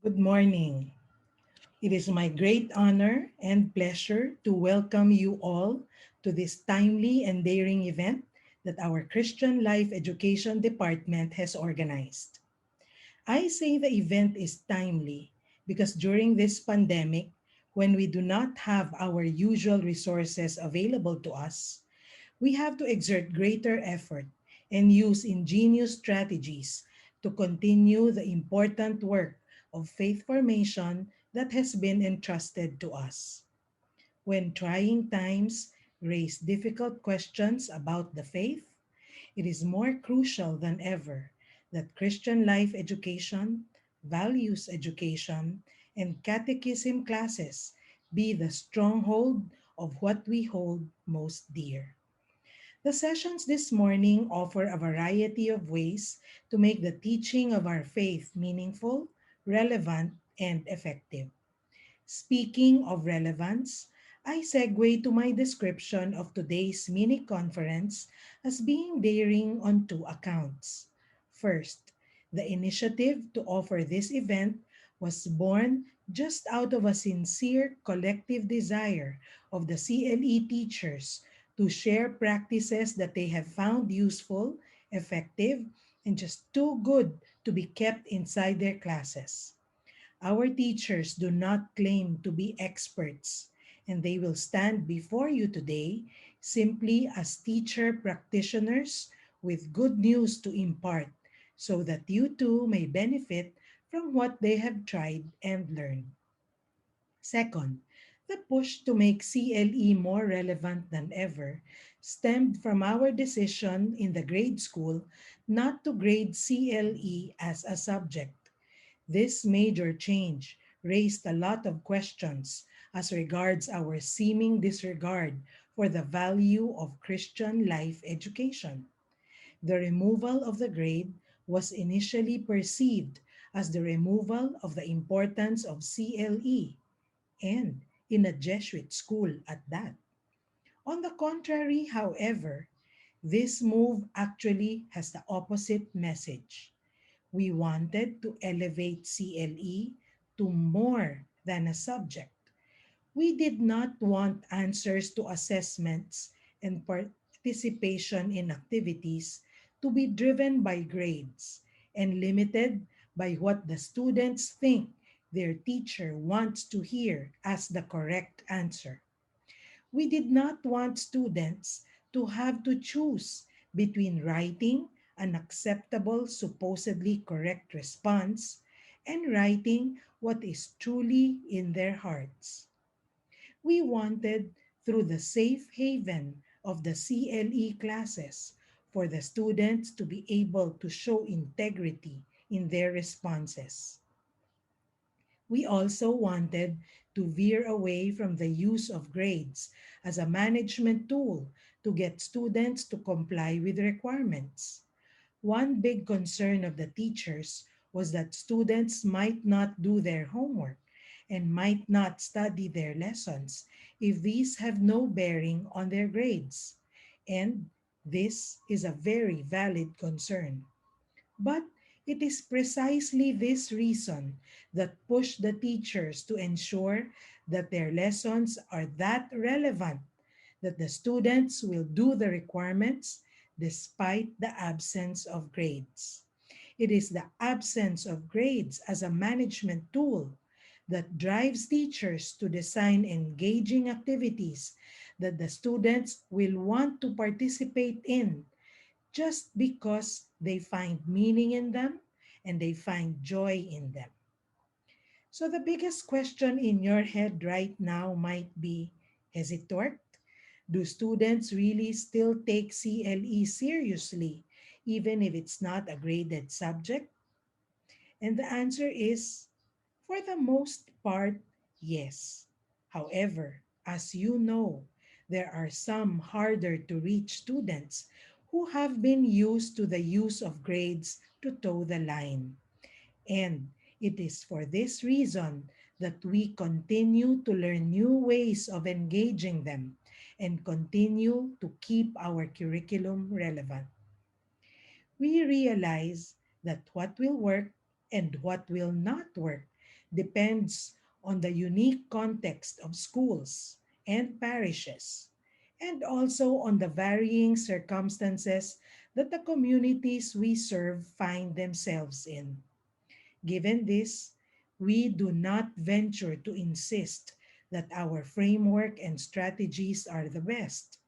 Good morning. It is my great honor and pleasure to welcome you all to this timely and daring event that our Christian Life Education Department has organized. I say the event is timely because during this pandemic, when we do not have our usual resources available to us, we have to exert greater effort and use ingenious strategies to continue the important work of faith formation that has been entrusted to us. When trying times raise difficult questions about the faith, it is more crucial than ever that Christian life education, values education, and catechism classes be the stronghold of what we hold most dear. The sessions this morning offer a variety of ways to make the teaching of our faith meaningful, relevant, and effective. Speaking of relevance, I segue to my description of today's mini conference as being daring on two accounts. First, the initiative to offer this event was born just out of a sincere collective desire of the CLE teachers to share practices that they have found useful, effective, and just too good to be kept inside their classes. Our teachers do not claim to be experts, and they will stand before you today simply as teacher practitioners with good news to impart so that you too may benefit from what they have tried and learned. Second, the push to make CLE more relevant than ever stemmed from our decision in the grade school not to grade CLE as a subject. This major change raised a lot of questions as regards our seeming disregard for the value of Christian life education. The removal of the grade was initially perceived as the removal of the importance of CLE, and in a Jesuit school at that. On the contrary, however, this move actually has the opposite message. We wanted to elevate CLE to more than a subject. We did not want answers to assessments and participation in activities to be driven by grades and limited by what the students think their teacher wants to hear as the correct answer. We did not want students to have to choose between writing an acceptable, supposedly correct response and writing what is truly in their hearts. We wanted, through the safe haven of the CLE classes, for the students to be able to show integrity in their responses. We also wanted to veer away from the use of grades as a management tool to get students to comply with requirements. One big concern of the teachers was that students might not do their homework and might not study their lessons if these have no bearing on their grades. And this is a very valid concern. But it is precisely this reason that pushed the teachers to ensure that their lessons are that relevant that the students will do the requirements despite the absence of grades. It is the absence of grades as a management tool that drives teachers to design engaging activities that the students will want to participate in just because they find meaning in them and they find joy in them. So, the biggest question in your head right now might be, has it worked? Do students really still take CLE seriously, even if it's not a graded subject? And the answer is, for the most part, yes. However, as you know, there are some harder to reach students who have been used to the use of grades to toe the line. And it is for this reason that we continue to learn new ways of engaging them and continue to keep our curriculum relevant. We realize that what will work and what will not work depends on the unique context of schools and parishes, and also on the varying circumstances that the communities we serve find themselves in. Given this, we do not venture to insist that our framework and strategies are the best.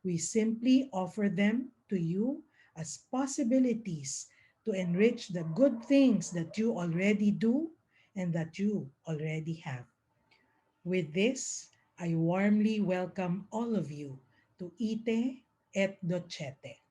We simply offer them to you as possibilities to enrich the good things that you already do and that you already have. With this, I warmly welcome all of you to Ite et Docete.